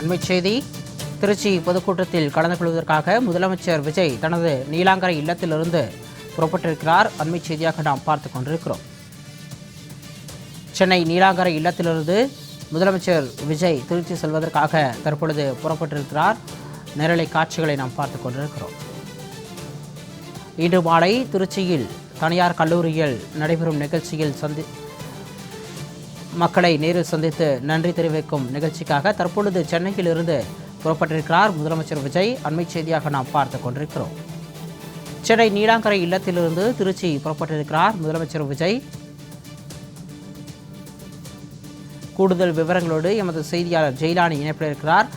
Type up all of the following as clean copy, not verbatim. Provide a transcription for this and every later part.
அண்மைச் செய்தி. திருச்சி பொதுக்கூட்டத்தில் கலந்து கொள்வதற்காக முதலமைச்சர் விஜய் தனது நீலாங்கரை இல்லத்திலிருந்து புறப்பட்டிருக்கிறார். அண்மைச் செய்தியாக நாம் பார்த்துக் கொண்டிருக்கிறோம். சென்னை நீலாங்கரை இல்லத்திலிருந்து முதலமைச்சர் விஜய் திருச்சி செல்வதற்காக தற்பொழுது புறப்பட்டிருக்கிறார். நேரலை காட்சிகளை நாம் பார்த்துக் கொண்டிருக்கிறோம். இன்று மாலை திருச்சியில் தனியார் கல்லூரியில் நடைபெறும் நிகழ்ச்சியில் மக்களை நேரில் சந்தித்து நன்றி தெரிவிக்கும் நிகழ்ச்சிக்காக தற்பொழுது சென்னையில் இருந்து புறப்பட்டிருக்கிறார் முதலமைச்சர் விஜய். அண்மைச் செய்தியாக நாம் பார்த்துக் கொண்டிருக்கிறோம். சென்னை நீலாங்கரை இல்லத்திலிருந்து திருச்சி புறப்பட்டிருக்கிறார் முதலமைச்சர் விஜய். கூடுதல் விவரங்களோடு எமது செய்தியாளர் ஜெயிலானி இணைப்பில் இருக்கிறார்.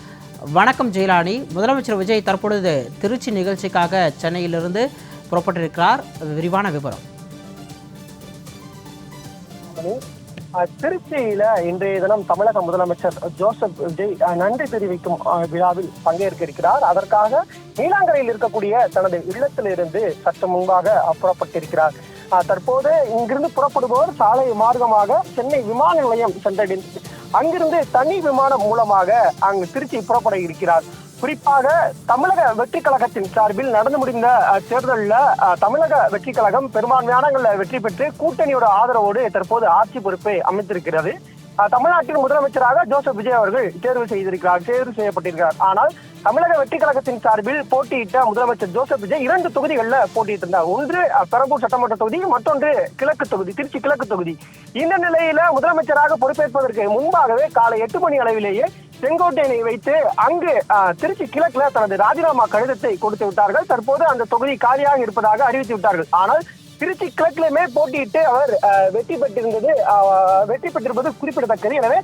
வணக்கம் ஜெயிலானி. முதலமைச்சர் விஜய் தற்பொழுது திருச்சி நிகழ்ச்சிக்காக சென்னையிலிருந்து புறப்பட்டிருக்கிறார். விரிவான விவரம். திருச்சியில இன்றைய தினம் தமிழக முதலமைச்சர் ஜோசப் விஜய் நன்றி தெரிவிக்கும் விழாவில் பங்கேற்க இருக்கிறார். அதற்காக நீலாங்கரையில் இருக்கக்கூடிய தனது இல்லத்திலிருந்து சற்று முன்பாக புறப்பட்டிருக்கிறார். தற்போது இங்கிருந்து புறப்படுபவர் சாலை மார்க்கமாக சென்னை விமான நிலையம் சென்றடைந்து அங்கிருந்து தனி விமானம் மூலமாக அங்கு திருச்சி புறப்பட இருக்கிறார். குறிப்பாக தமிழக வெற்றி கழகத்தின் சார்பில் நடந்து முடிந்த தேர்தலில் தமிழக வெற்றி கழகம் பெரும்பான்மையானங்களில் வெற்றி பெற்று கூட்டணியோட ஆதரவோடு தற்போது ஆட்சி பொறுப்பை அமைத்திருக்கிறது. தமிழ்நாட்டின் முதலமைச்சராக ஜோசப் விஜய் அவர்கள் தேர்வு செய்யப்பட்டிருக்கிறார். ஆனால் தமிழக வெற்றி கழகத்தின் சார்பில் போட்டியிட்ட முதலமைச்சர் ஜோசப் விஜய் 2 தொகுதிகளில் போட்டியிட்டு இருந்தார். ஒன்று பெரம்பூர் சட்டமன்ற தொகுதி, மற்றொன்று கிழக்கு தொகுதி, திருச்சி கிழக்கு தொகுதி. இந்த நிலையில முதலமைச்சராக பொறுப்பேற்பதற்கு முன்பாகவே காலை 8 மணி அளவிலேயே செங்கோட்டையனை வைத்து அங்கு திருச்சி கிழக்குல தனது ராஜினாமா கடிதத்தை கொடுத்து விட்டார்கள். தற்போது அந்த தொகுதி காலியாக இருப்பதாக அறிவித்து விட்டார்கள். ஆனால் திருச்சி கிழக்கிலுமே போட்டியிட்டு அவர் வெற்றி பெற்றிருப்பது குறிப்பிடத்தக்கது. எனவே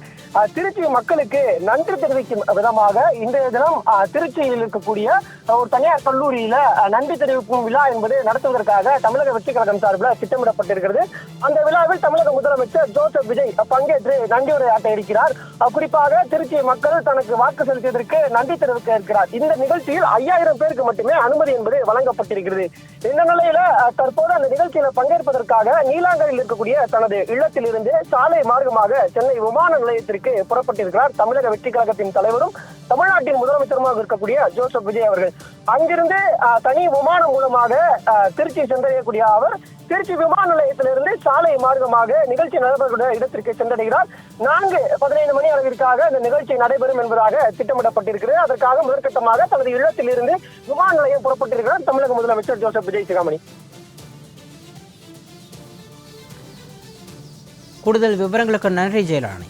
திருச்சி மக்களுக்கு நன்றி தெரிவிக்கும் விதமாக இன்றைய தினம் திருச்சியில் இருக்கக்கூடிய ஒரு தனியார் கல்லூரியில நன்றி தெரிவிக்கும் விழா என்பது நடத்துவதற்காக தமிழக வெற்றி கழகம் சார்பில் திட்டமிடப்பட்டிருக்கிறது. அந்த விழாவில் தமிழக முதலமைச்சர் ஜோசப் விஜய் பங்கேற்று நன்றி உரையாற்ற இருக்கிறார். குறிப்பாக திருச்சி மக்கள் தனக்கு வாக்கு செலுத்தியதற்கு நன்றி தெரிவிக்க இருக்கிறார். இந்த நிகழ்ச்சியில் 5000 பேருக்கு மட்டுமே அனுமதி என்பது வழங்கப்பட்டிருக்கிறது. இந்த நிலையில தற்போது அந்த நிகழ்ச்சியில பங்கேற்பதற்காக நீலாங்கரையில் இருக்கக்கூடிய தனது இல்லத்தில் இருந்து சாலை மார்க்கமாக சென்னை விமான நிலையத்திற்கு புறப்பட்டிருக்கிறார் தமிழக வெற்றி கழகத்தின் தலைவரும் தமிழ்நாட்டின் முதலமைச்சருமாக இருக்கக்கூடிய ஜோசப் விஜய் அவர்கள். அங்கிருந்து தனி விமானம் மூலமாக திருச்சி சென்றடையக்கூடிய அவர் திருச்சி விமான நிலையத்திலிருந்து சாலை மார்க்கமாக நிகழ்ச்சி நடைபெறும் இடத்திற்கு சென்றடைகிறார். 4:15 மணி அளவிற்காக இந்த நிகழ்ச்சி நடைபெறும் என்பதாக திட்டமிடப்பட்டிருக்கிறது. அதற்காக முதற்கட்டமாக தனது இல்லத்தில் இருந்து விமான நிலையம் புறப்பட்டிருக்கிறார் தமிழக முதலமைச்சர் ஜோசப் விஜய். சிகாமணி, கூடுதல் விவரங்களுக்கு நன்றி ஜெயலானி.